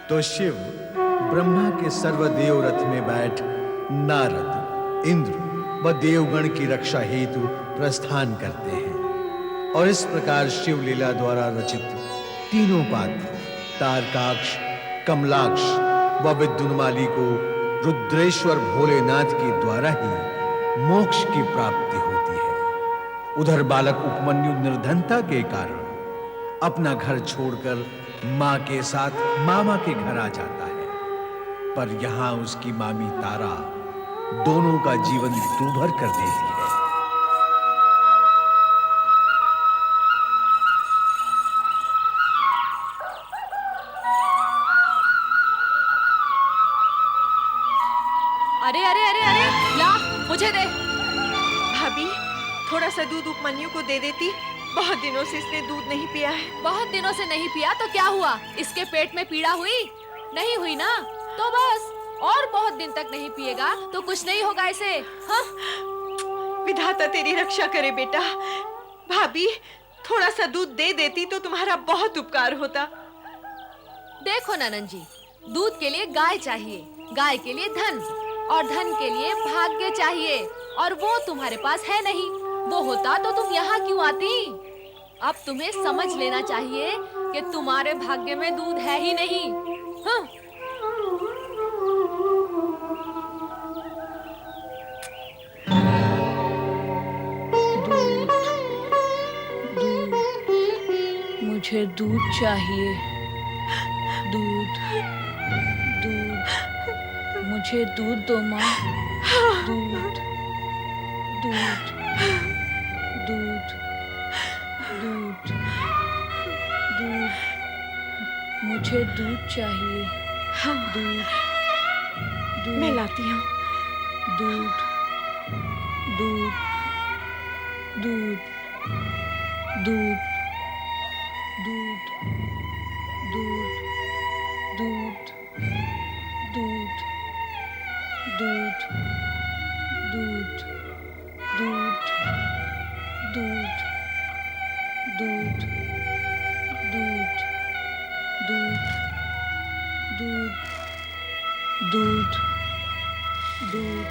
तो शिव ब्रह्मा के सर्वदेव रथ में बैठ नारद, इंद्र व देवगण की रक्षा हेतु प्रस्थान करते हैं। और इस प्रकार शिव लीला द्वारा रचित तीनों पात्र तारकाक्ष, कमलाक्ष व विद्युन्माली को रुद्रेश्वर भोलेनाथ के द्वारा ही मोक्ष की प्राप्ति होती है। उधर बालक उपमन्यु निर्धनता के कारण अपना घर छोड़कर मां के साथ मामा के घर आ जाता है, पर यहां उसकी मामी तारा दोनों का जीवन दूभर कर देती है। अरे अरे अरे अरे, ला मुझे दे। भाभी, थोड़ा सा दूध उपमन्यु को दे देती। बहुत दिनों से इसने दूध नहीं पिया है। बहुत दिनों से नहीं पिया तो क्या हुआ? इसके पेट में पीड़ा हुई? नहीं हुई ना? तो बस, और बहुत दिन तक नहीं पिएगा तो कुछ नहीं होगा इसे। हाँ? विधाता तेरी रक्षा करे बेटा। भाभी, थोड़ा सा दूध दे देती तो तुम्हारा बहुत उपकार होता। देखो ननन जी, दूध के लिए गाय चाहिए, गाय के लिए धन, और धन के लिए भाग्य चाहिए, और वो तुम्हारे पास है नहीं। वो होता तो तुम यहाँ क्यों आती? अब तुम्हें समझ लेना चाहिए कि तुम्हारे भाग्य में दूध है ही नहीं। हाँ? मुझे दूध चाहिए। दूध, दूध, मुझे दूध दो माँ। दूध, दूध, दूध, दूध, दूध, मुझे दूध चाहिए। दूध, दूध, मैं लाती हूँ। दूध, दूध, दूध, दूध, दूध, दूध, दूध, दूध, दूध, दूध, दूध, दूध, दूध, दूध, दूध, दूध,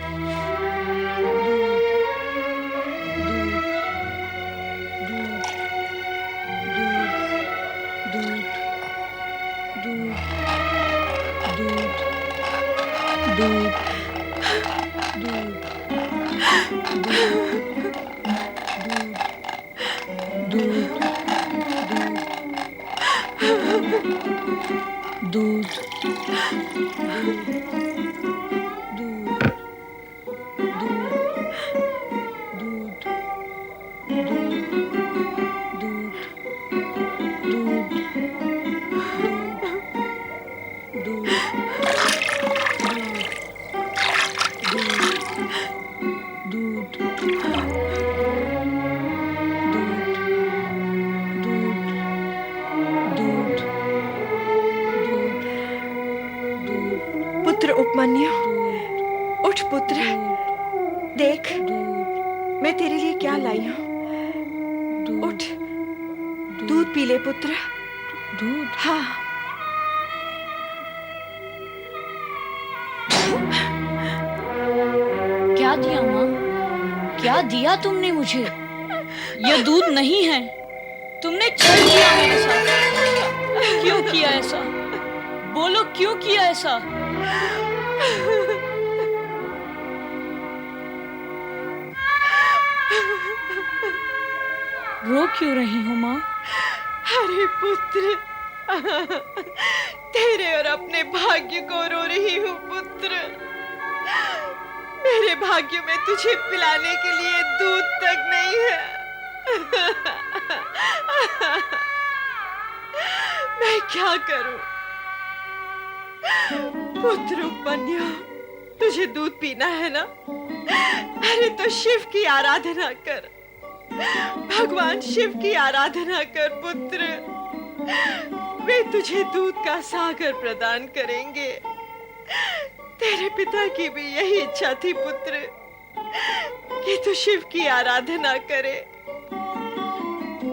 पुत्र उपमन्यु, उठ पुत्र। देख, मैं तेरे लिए क्या लाई हूँ। उठ, दूध पी ले पुत्र। दूध? हाँ। क्या दिया माँ? क्या दिया तुमने मुझे? यह दूध नहीं है। तुमने क्या किया मेरे साथ? क्यों किया ऐसा? बोलो, क्यों किया ऐसा? रो क्यों रही हो माँ? अरे पुत्र, तेरे और अपने भाग्य को रो रही हूँ पुत्र। मेरे भाग्य में तुझे पिलाने के लिए दूध तक नहीं है। मैं क्या करूं? पुत्र उपमन्यु, तुझे दूध पीना है ना? अरे तो शिव की आराधना कर, भगवान शिव की आराधना कर पुत्र। वे तुझे दूध का सागर प्रदान करेंगे। तेरे पिता की भी यही इच्छा थी पुत्र कि तू शिव की आराधना करे।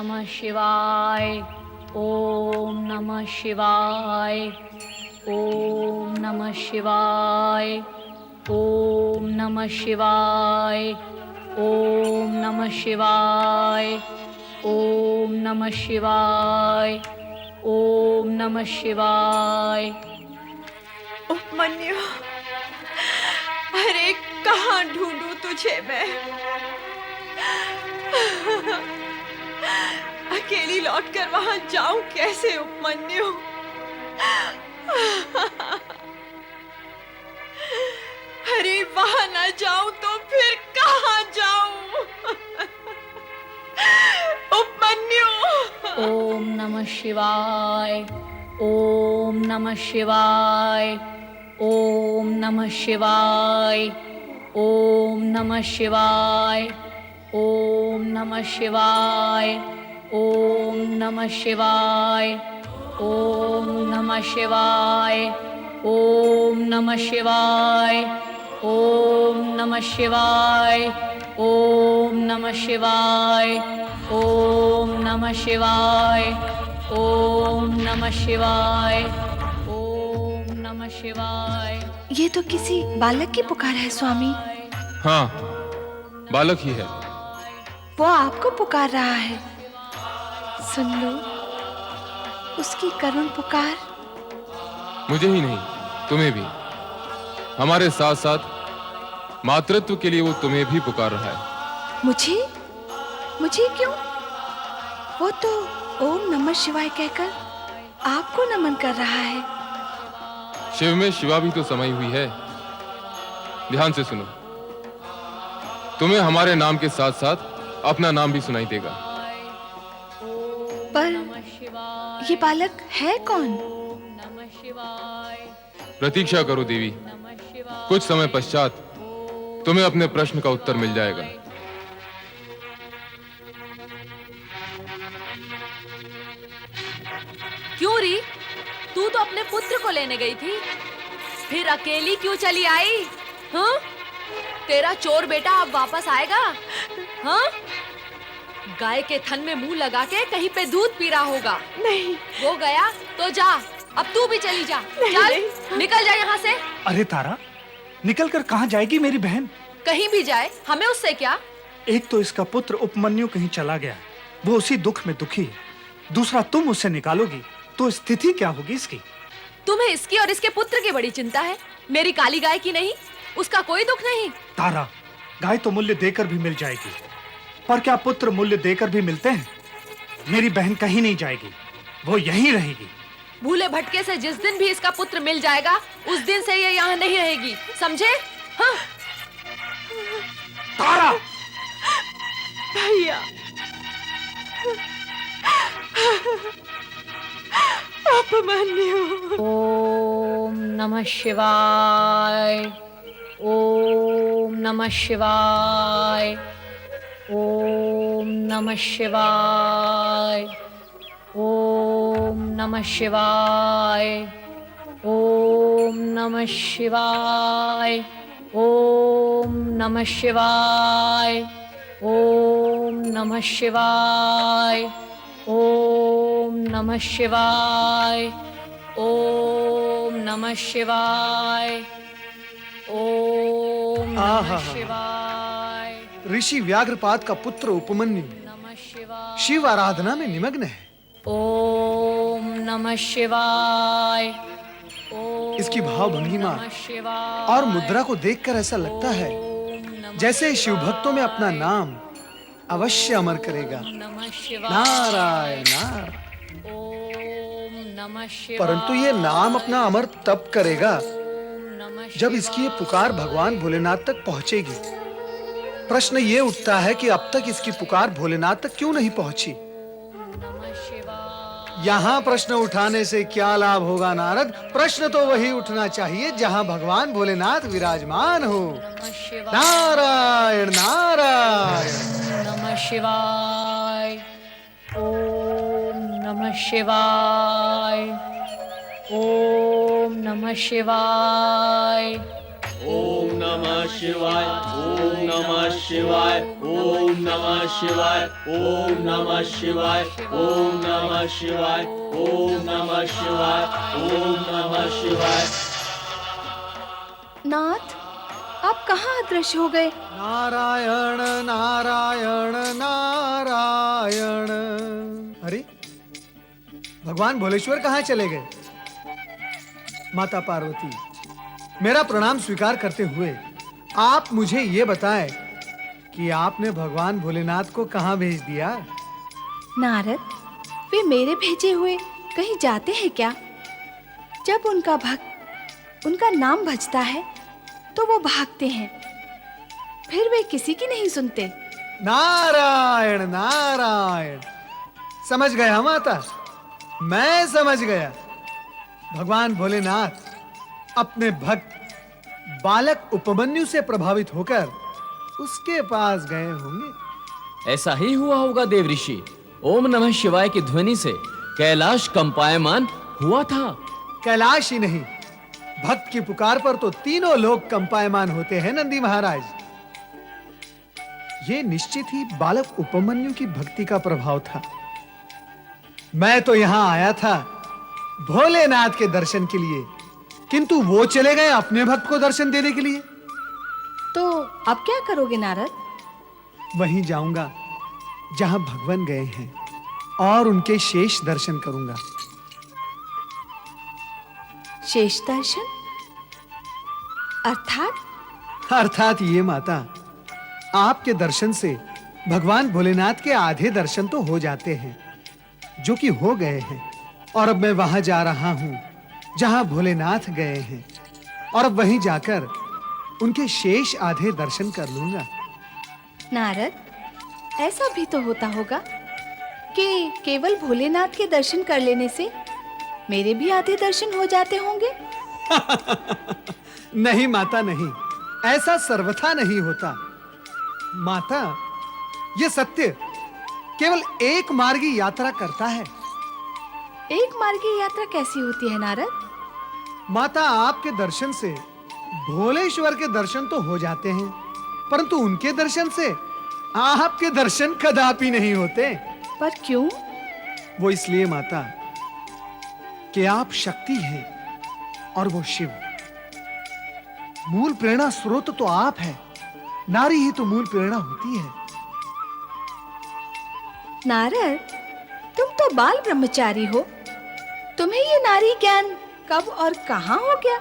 नमः शिवाय। ओम नमः शिवाय। ओम नमः शिवाय। ओम नमः शिवाय। ओम नमः शिवाय। ओम नमः शिवाय। ओम नमः शिवाय। उपमन्यु, अरे कहाँ ढूंढूं तुझे मैं? अकेली लौटकर वहां जाऊं कैसे उपमन्यु? अरे वहां ना जाऊं तो फिर कहाँ जाऊं? उपमन्यु! ओम नमः शिवाय। ओम नमः शिवाय। ओम नमः शिवाय। ओम नमः शिवाय। ओम नमः शिवाय। ओम नमः शिवाय। ओम नमः शिवाय। ओम नमः शिवाय। ओम नमः शिवाय। ओम नमः शिवाय। ओम नमः शिवाय। ओम नमः शिवाय। ओम नमः शिवाय। ये तो किसी बालक की पुकार है स्वामी। हाँ, बालक ही है। वो आपको पुकार रहा है। सुन लो उसकी करुण पुकार। मुझे ही नहीं, तुम्हें भी। हमारे साथ साथ मातृत्व के लिए वो तुम्हें भी पुकार रहा है। मुझे? मुझे क्यों? वो तो ओम नमः शिवाय कहकर आपको नमन कर रहा है। शिव में शिवा भी तो समाई हुई है। ध्यान से सुनो, तुम्हें हमारे नाम के साथ साथ अपना नाम भी सुनाई देगा। पर ये बालक है कौन? प्रतीक्षा करो देवी, कुछ समय पश्चात तुम्हें अपने प्रश्न का उत्तर मिल जाएगा। क्यों री? तू तो अपने पुत्र को लेने गई थी, फिर अकेली क्यों चली आई? हाँ? तेरा चोर बेटा अब वापस आएगा? हाँ? गाय के थन में मुंह लगा के कहीं पे दूध पी रहा होगा। नहीं, वो गया तो जा, अब तू भी चली जा। चल, निकल जा यहाँ से। अरे तारा, निकल कर कहाँ जाएगी मेरी बहन? कहीं भी जाए, हमें उससे क्या? एक तो इसका पुत्र उपमन्यु कहीं चला गया, वो उसी दुख में दुखी है। दूसरा तुम उसे निकालोगी तो स्थिति क्या होगी इसकी? तुम्हें इसकी और इसके पुत्र की बड़ी चिंता है, मेरी काली गाय की नहीं। उसका कोई दुख नहीं। तारा, गाय तो मूल्य देकर भी मिल जाएगी, पर क्या पुत्र मूल्य देकर भी मिलते हैं? मेरी बहन कहीं नहीं जाएगी, वो यहीं रहेगी। भूले भटके से जिस दिन भी इसका पुत्र मिल जाएगा, उस दिन से ये यहाँ नहीं रहेगी, समझे? हाँ? तारा! भैया, उपमन्यु। ओम नमः शिवाय। ओम नमः शिवाय। ओम नमः शिवाय। ओम नमः शिवाय। ओम नमः शिवाय। ओम नमः शिवाय। ओम नमः शिवाय। ओम नमः शिवाय। ओम नमः शिवाय। ओम नमः शिवाय। ऋषि व्याघ्रपाद का पुत्र उपमन्यु नमः शिवाय। शिव आराधना में निमग्न है। ओम नमः शिवाय। ओम इसकी भाव भंगिमा नमः शिवाय। और मुद्रा को देखकर ऐसा लगता है ओम नमः जैसे शिव भक्तों में अपना नाम अवश्य अमर करेगा। नमः शिवाय। नारायण नारायण। ओम नमः शिवाय। परंतु ये नाम अपना अमर तब करेगा ओम नमः जब इसकी ये पुकार भगवान भोलेनाथ तक पहुंचेगी। प्रश्न ये उठता है कि अब तक इसकी पुकार भोलेनाथ तक क्यों नहीं पहुंची? नमः शिवाय। यहाँ प्रश्न उठाने से क्या लाभ होगा नारद? प्रश्न तो वही उठना चाहिए जहाँ भगवान भोलेनाथ विराजमान हो। नमः शिवाय। नारायण नारायण। नमः शिवाय। ओम नमः शिवाय। ओम नमः शिवाय। ओम नमः शिवाय, ओम नमः शिवाय, ओम नमः शिवाय, ओम नमः शिवाय, ओम नमः शिवाय, ओम नमः शिवाय, ओम नमः शिवाय। नाथ, आप कहाँ अदृश्य हो गए? नारायण नारायण नारायण। अरे, भगवान भोलेश्वर कहाँ चले गए? माता पार्वती, मेरा प्रणाम स्वीकार करते हुए आप मुझे ये बताएं कि आपने भगवान भोलेनाथ को कहाँ भेज दिया? नारद, वे मेरे भेजे हुए कहीं जाते हैं क्या? जब उनका भक्त उनका नाम भजता है तो वो भागते हैं, फिर वे किसी की नहीं सुनते। नारायण नारायण, समझ गया माता, मैं समझ गया। भगवान भोलेनाथ अपने भक्त बालक उपमन्यु से प्रभावित होकर उसके पास गए होंगे। ऐसा ही हुआ होगा देव ऋषि। ओम नमः शिवाय की ध्वनि से कैलाश कंपायमान हुआ था। कैलाश ही नहीं, भक्त की पुकार पर तो तीनों लोग कंपायमान होते हैं नंदी महाराज। ये निश्चित ही बालक उपमन्यु की भक्ति का प्रभाव था। मैं तो यहां आया था भोलेनाथ के दर्शन के लिए, किंतु वो चले गए अपने भक्त को दर्शन देने के लिए। तो अब क्या करोगे नारद? वहीं जाऊंगा जहां भगवान गए हैं और उनके शेष दर्शन करूंगा। शेष दर्शन अर्थात ये माता, आपके दर्शन से भगवान भोलेनाथ के आधे दर्शन तो हो जाते हैं, जो कि हो गए हैं, और अब मैं वहां जा रहा हूं जहां भोलेनाथ गए हैं, और अब वहीं जाकर उनके शेष आधे दर्शन कर लूंगा। नारद, ऐसा भी तो होता होगा कि केवल भोलेनाथ के दर्शन कर लेने से मेरे भी आधे दर्शन हो जाते होंगे। नहीं माता, नहीं, ऐसा सर्वथा नहीं होता। माता, यह सत्य केवल एक मार्गी यात्रा करता है। एक मार्गी यात्रा कैसी होती है नारद? माता, आपके दर्शन से भोलेश्वर के दर्शन तो हो जाते हैं, परंतु उनके दर्शन से आपके दर्शन कदापि नहीं होते। पर क्यों? वो इसलिए माता कि आप शक्ति हैं और वो शिव। मूल प्रेरणा स्रोत तो आप है, नारी ही तो मूल प्रेरणा होती है। नारद, तुम तो बाल ब्रह्मचारी हो, तुम्हें ये नारी ज्ञान कब और कहां हो गया?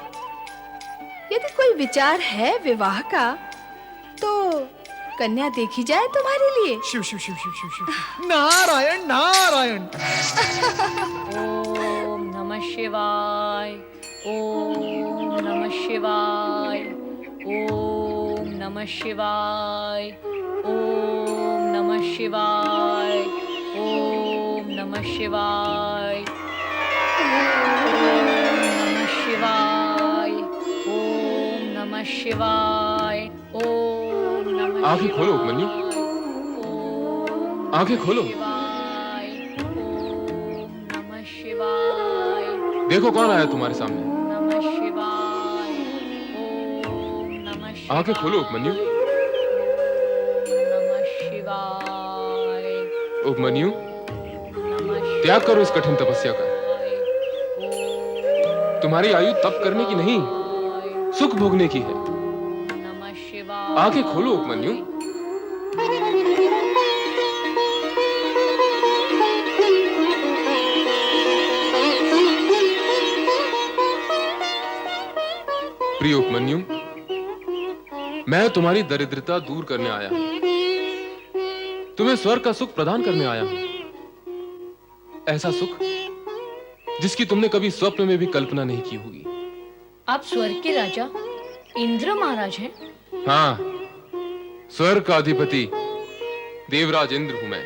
यदि कोई विचार है विवाह का तो कन्या देखी जाए तुम्हारे लिए। शिव शिव शिव शिव शिव शिव, नारायण नारायण। ओम नमः शिवाय, ओम नमः शिवाय, ओम नमः शिवाय, ओम नमः शिवाय, ओम नमः शिवाय, ओम नमः शिवाय, ओम नमः शिवाय, ओम नमः। आंखें खोलो उपमन्यु, आंखें खोलो। ओम नमः शिवाय, देखो कौन आया तुम्हारे सामने। नमः शिवाय, ओम नमः शिवाय, आंखें खोलो उपमन्यु। नमः शिवाय, उपमन्यु, नमः त्याग करो इस कठिन तपस्या का। तुम्हारी आयु तप करने की नहीं, सुख भोगने की है। नमः शिवाय। आंखें खोलो उपमन्यु। प्रिय उपमन्यु, मैं तुम्हारी दरिद्रता दूर करने आया हूं, तुम्हें स्वर्ग का सुख प्रदान करने आया हूं। ऐसा सुख जिसकी तुमने कभी स्वप्न में भी कल्पना नहीं की होगी। आप स्वर्ग के राजा इंद्र महाराज हैं? हाँ, स्वर्ग का अधिपति देवराज इंद्र हूं मैं।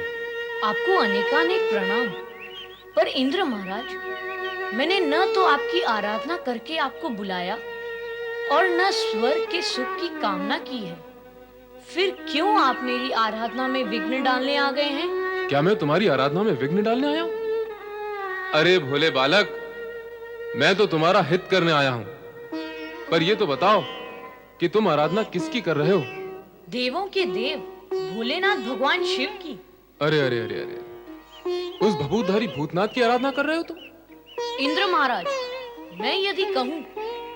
आपको अनेकानेक प्रणाम। पर इंद्र महाराज, मैंने न तो आपकी आराधना करके आपको बुलाया और न स्वर्ग के सुख की कामना की है, फिर क्यों आप मेरी आराधना में विघ्न डालने आ गए हैं? क्या मैं तुम्हारी आराधना में विघ्न डालने आया हूं? अरे भोले बालक, मैं तो तुम्हारा हित करने आया हूं। पर ये तो बताओ कि तुम आराधना किसकी कर रहे हो? देवों के देव भोलेनाथ भगवान शिव की। अरे अरे अरे अरे, उस भभूतधारी भूतनाथ की आराधना कर रहे हो तुम? इंद्र महाराज, मैं यदि कहूँ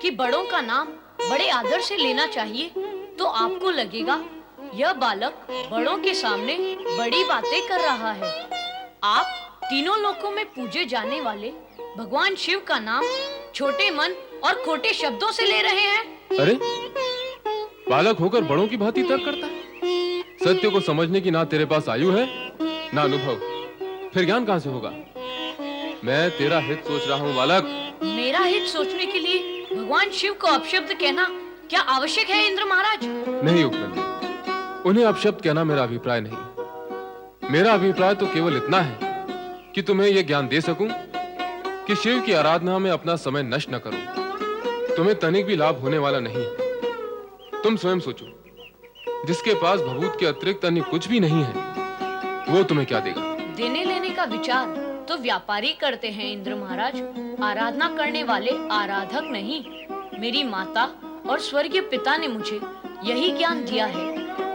कि बड़ों का नाम बड़े आदर से लेना चाहिए तो आपको लगेगा यह बालक बड़ों के सामने बड़ी बातें कर रहा है। आप तीनों लोकों में पूजे जाने वाले भगवान शिव का नाम छोटे मन और खोटे शब्दों से ले रहे हैं। अरे, बालक होकर बड़ों की भांति तर्क करता है। सत्य को समझने की ना तेरे पास आयु है ना अनुभव, फिर ज्ञान कहां से होगा? मैं तेरा हित सोच रहा हूँ बालक। मेरा हित सोचने के लिए भगवान शिव को अपशब्द कहना क्या आवश्यक है इंद्र महाराज? नहीं उपमन्यु, उन्हें अपशब्द कहना मेरा अभिप्राय नहीं। मेरा अभिप्राय तो केवल इतना है कि तुम्हें यह ज्ञान दे सकूं कि शिव की आराधना में अपना समय नष्ट न करो। तुम्हें तनिक भी लाभ होने वाला नहीं है। तुम स्वयं सोचो, जिसके पास भभूत के अतिरिक्त अन्य कुछ भी नहीं है, वो तुम्हें क्या देगा? देने लेने का विचार तो व्यापारी करते हैं इंद्र महाराज, आराधना करने वाले आराधक नहीं। मेरी माता और स्वर्गीय पिता ने मुझे यही ज्ञान दिया है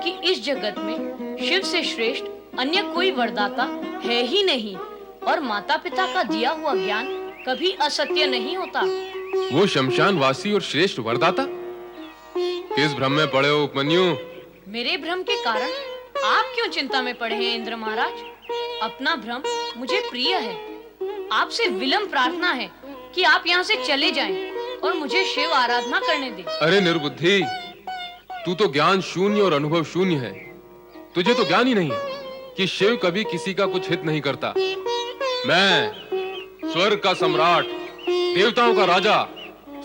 कि इस जगत में शिव से श्रेष्ठ अन्य कोई वरदाता है ही नहीं, और माता पिता का दिया हुआ ज्ञान कभी असत्य नहीं होता। वो शमशान वासी और श्रेष्ठ वरदाता? किस भ्रम में पड़े हो उपमन्यु? मेरे भ्रम के कारण आप क्यों चिंता में पड़े हैं इंद्र महाराज? अपना भ्रम मुझे प्रिय है। आपसे विलंब प्रार्थना है कि आप यहाँ से चले जाएं और मुझे शिव आराधना करने दें। अरे निर्बुद्धि, तू तो ज्ञान शून्य और अनुभव शून्य है। तुझे तो ज्ञान ही नहीं है कि शिव कभी किसी का कुछ हित नहीं करता। मैं स्वर्ग का सम्राट, देवताओं का राजा,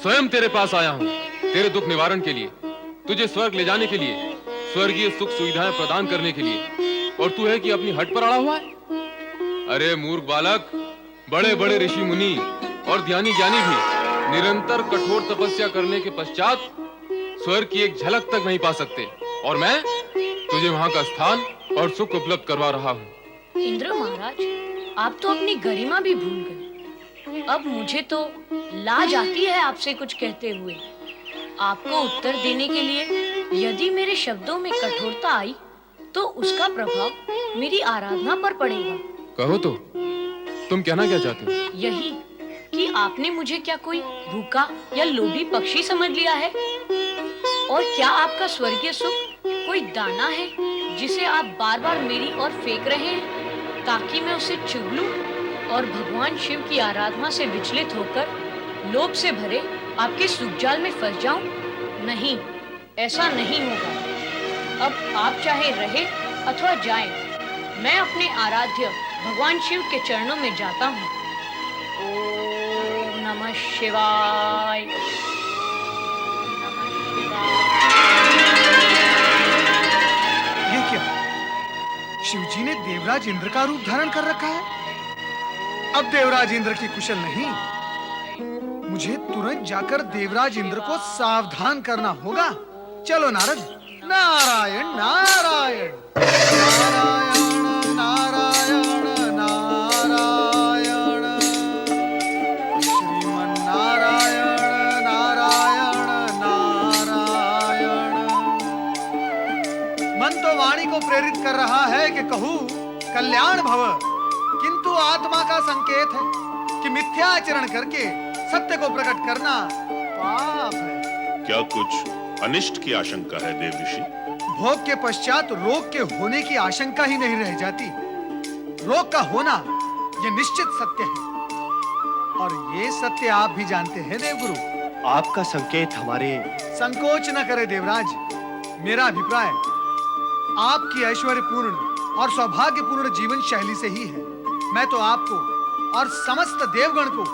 स्वयं तेरे पास आया हूँ तेरे दुख निवारण के लिए, तुझे स्वर्ग ले जाने के लिए, स्वर्गीय सुख सुविधाएं प्रदान करने के लिए, और तू है कि अपनी हट पर अड़ा हुआ है। अरे मूर्ख बालक, बड़े बड़े ऋषि मुनि और ध्यानी ज्ञानी भी निरंतर कठोर तपस्या करने के पश्चात स्वर्ग की एक झलक तक नहीं पा सकते, और मैं तुझे वहां का स्थान और सुख उपलब्ध करवा रहा हूँ। इंद्र महाराज, आप तो अपनी गरिमा भी भूल गए। अब मुझे तो लाज आती है आपसे कुछ कहते हुए। आपको उत्तर देने के लिए यदि मेरे शब्दों में कठोरता आई तो उसका प्रभाव मेरी आराधना पर पड़ेगा। कहो तो, तुम कहना क्या चाहते हो? यही कि आपने मुझे क्या कोई भूखा या लोभी पक्षी समझ लिया है, और क्या आपका स्वर्गीय सुख कोई दाना है जिसे आप बार बार मेरी ओर फेंक रहे हैं ताकि मैं उसे चुग लूं और भगवान शिव की आराधना से विचलित होकर लोभ से भरे आपके सुखजाल में फंस जाऊं? नहीं, ऐसा नहीं होगा। अब आप चाहे रहे अथवा जाएं, मैं अपने आराध्य भगवान शिव के चरणों में जाता हूँ। ओम नमः शिवाय। ये क्या? शिवजी ने देवराज इंद्र का रूप धारण कर रखा है। अब देवराज इंद्र की कुशल नहीं, मुझे तुरंत जाकर देवराज इंद्र को सावधान करना होगा। चलो नारद। नारायण नारायण नारायण नारायण नारायण, श्रीमन नारायण नारायण नारायण। मन तो वाणी को प्रेरित कर रहा है कि कहूँ कल्याण भव, किंतु आत्मा का संकेत है कि मिथ्याचरण करके सत्य को प्रकट करना पाप है। क्या कुछ अनिष्ट की आशंका है देव ऋषि? भोग के पश्चात रोग के होने की आशंका ही नहीं रह जाती। रोग का होना यह निश्चित सत्य है, और ये सत्य आप भी जानते हैं देवगुरु। आपका संकेत हमारे। संकोच न करे देवराज। मेरा अभिप्राय आपकी ऐश्वर्यपूर्ण और सौभाग्यपूर्ण जीवन शैली से ही है। मैं तो आपको और समस्त देवगण को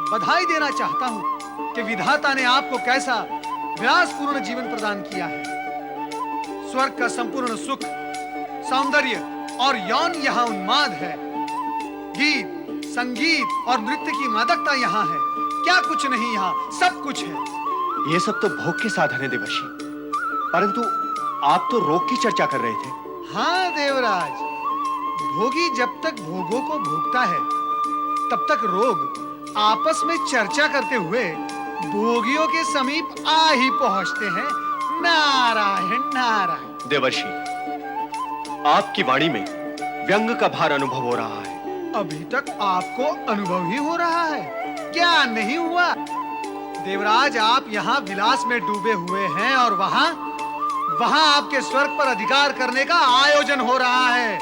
बधाई देना चाहता हूँ कि विधाता ने आपको कैसा विलासपूर्ण जीवन प्रदान किया है। स्वर्ग का संपूर्ण सुख, सौंदर्य और यौन यहाँ उन्माद है। गीत, संगीत और नृत्य की मादकता यहाँ है। क्या कुछ नहीं, यहाँ सब कुछ है। ये सब तो भोग के साधन है देवर्षि, परंतु आप तो रोग की चर्चा कर रहे थे। हाँ देवराज, भोगी जब तक भोगों को भोगता है तब तक रोग आपस में चर्चा करते हुए भोगियों के समीप आ ही पहुंचते हैं। नारायण नारायण। देवर्षि, आपकी वाणी में व्यंग का भार अनुभव हो रहा है। अभी तक आपको अनुभव ही हो रहा है, क्या नहीं हुआ? देवराज, आप यहाँ विलास में डूबे हुए हैं और वहाँ आपके स्वर्ग पर अधिकार करने का आयोजन हो रहा है।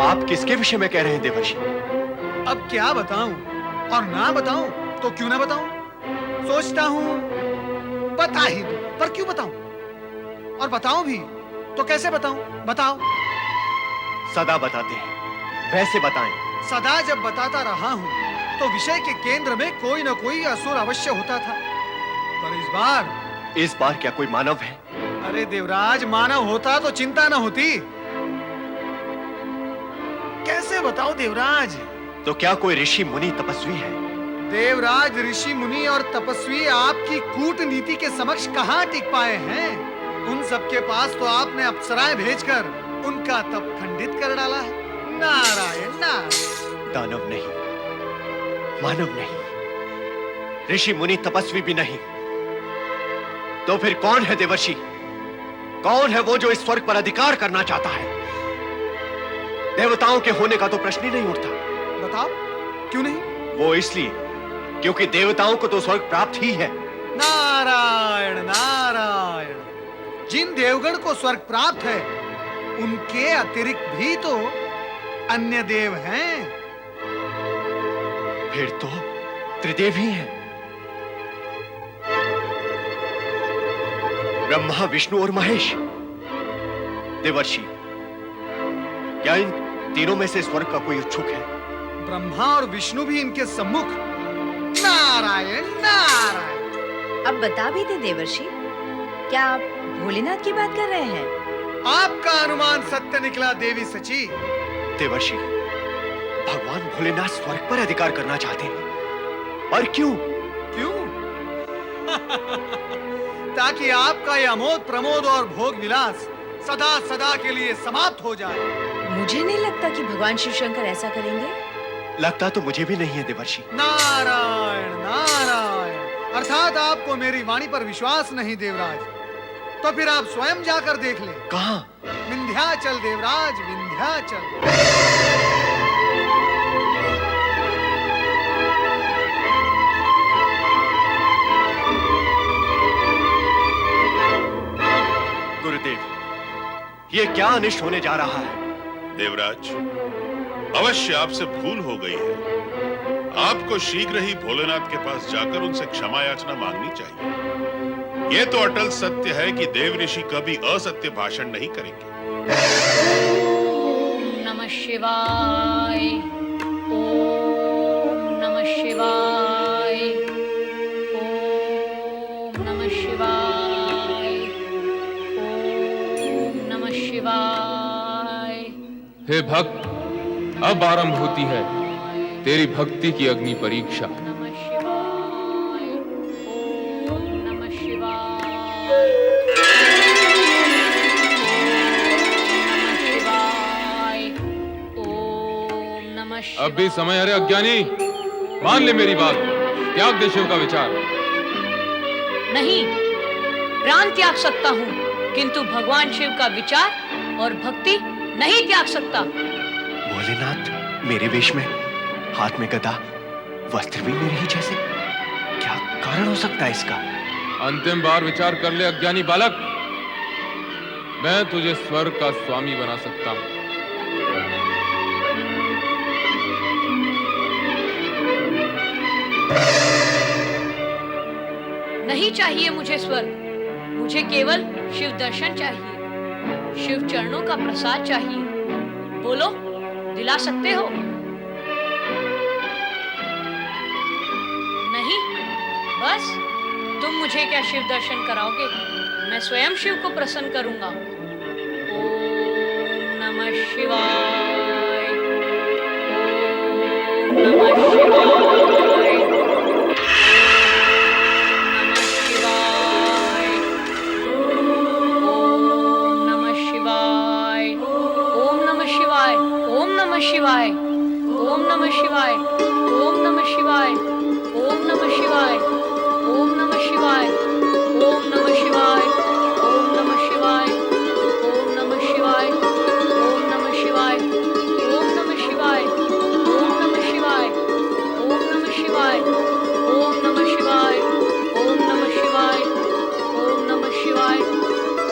आप किसके विषय में कह रहे हैं देवर्षि? अब क्या बताऊं, और ना बताऊं तो क्यों ना बताऊं? सोचता हूं बता ही दूं, पर क्यों बताऊं? और बताऊं भी तो कैसे बताऊं? बताओ। सदा बताते हैं, वैसे बताएं। सदा जब बताता रहा हूं तो विषय के केंद्र में कोई न कोई असुर अवश्य होता था, पर इस बार क्या कोई मानव है? अरे देवराज, मानव होता तो चिंता न होती। कैसे बताओ देवराज? तो क्या कोई ऋषि मुनि तपस्वी है? देवराज, ऋषि मुनि और तपस्वी आपकी कूटनीति के समक्ष कहां टिक पाए हैं? उन सबके पास तो आपने अप्सराएं भेजकर उनका तप खंडित कर डाला है। नारायण नारायण। दानव नहीं, मानव नहीं, ऋषि मुनि तपस्वी भी नहीं, तो फिर कौन है देवर्षि? कौन है वो जो इस स्वर्ग पर अधिकार करना चाहता है? देवताओं के होने का तो प्रश्न ही नहीं उठता। बताओ, क्यों नहीं? वो इसलिए क्योंकि देवताओं को तो स्वर्ग प्राप्त ही है। नारायण नारायण। जिन देवगण को स्वर्ग प्राप्त है उनके अतिरिक्त भी तो अन्य देव हैं। फिर तो त्रिदेव ही हैं। ब्रह्मा, विष्णु और महेश। देवर्षि, क्या इन तीनों में से स्वर्ग का कोई इच्छुक है? ब्रह्मा और विष्णु भी इनके सम्मुख। नारायण नारायण। अब बता भी दे देवर्षि, क्या आप भोलेनाथ की बात कर रहे हैं? आपका अनुमान सत्य निकला देवी सची। देवर्षि, भगवान भोलेनाथ स्वर्ग पर अधिकार करना चाहते हैं, और क्यों? क्यों? ताकि आपका यह अमोद प्रमोद और भोग विलास सदा सदा के लिए समाप्त हो जाए। मुझे नहीं लगता कि भगवान शिव शंकर ऐसा करेंगे। लगता तो मुझे भी नहीं है देवर्षि। नारायण नारायण। अर्थात आपको मेरी वाणी पर विश्वास नहीं देवराज, तो फिर आप स्वयं जाकर देख लें। कहां? विंध्याचल देवराज, विंध्याचल। गुरुदेव, ये क्या अनिष्ट होने जा रहा है? देवराज, अवश्य आपसे भूल हो गई है। आपको शीघ्र ही भोलेनाथ के पास जाकर उनसे क्षमा याचना मांगनी चाहिए। यह तो अटल सत्य है कि देव ऋषि कभी असत्य भाषण नहीं करेंगे। ओम नमः शिवाय, ओम नमः शिवाय, ओम नमः शिवाय, ओम नमः शिवाय। हे भक्त, अब आरंभ होती है तेरी भक्ति की अग्नि परीक्षा। नमः शिवाय, ओम नमः शिवाय, ओम नमः शिवाय। अब भी समय है रे अज्ञानी, मान ले मेरी बात, त्याग दे शिव का विचार। नहीं, प्राण त्याग सकता हूँ, किंतु भगवान शिव का विचार और भक्ति नहीं त्याग सकता। भोलेनाथ मेरे वेश में, हाथ में गदा, वस्त्र भी मेरे ही जैसे, क्या कारण हो सकता है इसका? अंतिम बार विचार कर ले अज्ञानी बालक, मैं तुझे स्वर्ग का स्वामी बना सकता हूं। नहीं चाहिए मुझे स्वर्ग, मुझे केवल शिव दर्शन चाहिए, शिव चरणों का प्रसाद चाहिए। बोलो, दिला सकते हो? नहीं, बस तुम मुझे क्या शिव दर्शन कराओगे? मैं स्वयं शिव को प्रसन्न करूंगा। ओम नमः शिवाय, ओम नमः शिवाय, ओम नमः शिवाय, ओम नमः शिवाय, ओम नमः शिवाय, ओम नमः शिवाय, ओम नमः शिवाय, ओम नमः शिवाय, ओम शिवाय, ओम नमः शिवाय, ओम नमः शिवाय, ओम नमः शिवाय, ओम नमः शिवाय, ओम नमः शिवाय, ओम नमः शिवाय, ओम नमः शिवाय, ओम नमः शिवाय, ओम नमः शिवाय, ओम नमः शिवाय,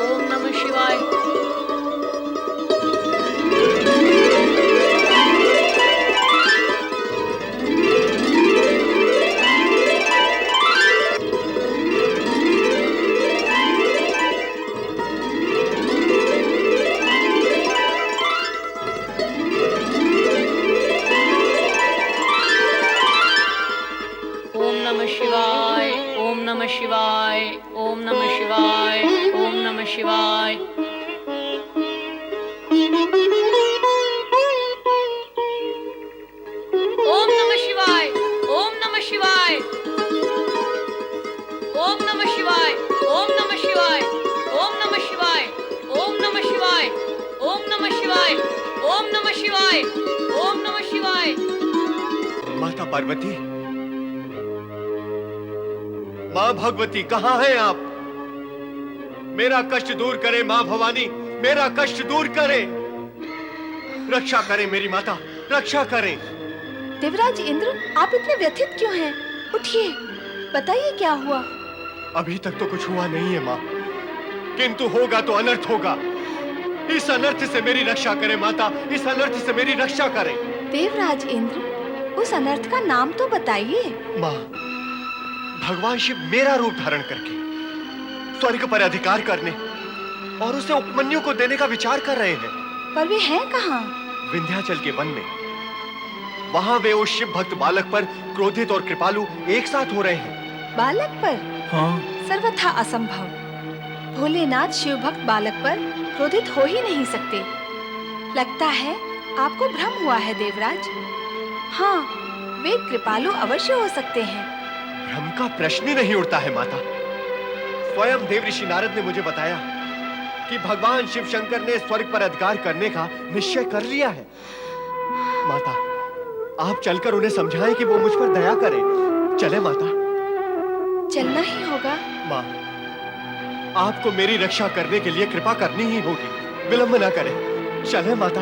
ओम नमः शिवाय। ओम नमः शिवाय, ओम नमः शिवाय, ओम नमः शिवाय, ओम नमः शिवाय। ओम नमः शिवाय, ओम नमः शिवाय, ओम नमः शिवाय, ओम नमः शिवाय, ओम नमः शिवाय, ओम नमः शिवाय, ओम नमः शिवाय, ओम नमः शिवाय, ओम नमः शिवाय। माता पार्वती, माँ भगवती, कहाँ हैं आप? मेरा कष्ट दूर करे माँ भवानी, मेरा कष्ट दूर करे। रक्षा करें मेरी माता, रक्षा करें। देवराज इंद्र, आप इतने व्यथित क्यों हैं? उठिए, बताइए क्या हुआ? अभी तक तो कुछ हुआ नहीं है माँ, किंतु होगा तो अनर्थ होगा। इस अनर्थ से मेरी रक्षा करें माता, इस अनर्थ से मेरी रक्षा करें। देवराज इंद्र, उस अनर्थ का नाम तो बताइए। माँ, भगवान शिव मेरा रूप धारण करके स्वर्ग पर अधिकार करने और उसे उपमन्यु को देने का विचार कर रहे हैं। पर वे हैं कहाँ? विंध्याचल के वन में। वहां वे उस शिव भक्त बालक पर क्रोधित और कृपालु एक साथ हो रहे हैं। बालक पर? हाँ। सर्वथा असंभव। भोलेनाथ शिव भक्त बालक पर क्रोधित हो ही नहीं सकते। लगता है आपको भ्रम हुआ है देवराज। हाँ, वे कृपालु अवश्य हो सकते हैं। भ्रम का प्रश्न ही नहीं उठता है माता। स्वयं देवऋषि नारद ने मुझे बताया कि भगवान शिव शंकर ने स्वर्ग पर अधिकार करने का निश्चय कर लिया है। माता, आप चलकर उन्हें समझाएं कि वो मुझ पर दया करें। चले माता। चलना ही होगा। माँ, आपको मेरी रक्षा करने के लिए कृपा करनी ही होगी। विलंब न करें। चले माता।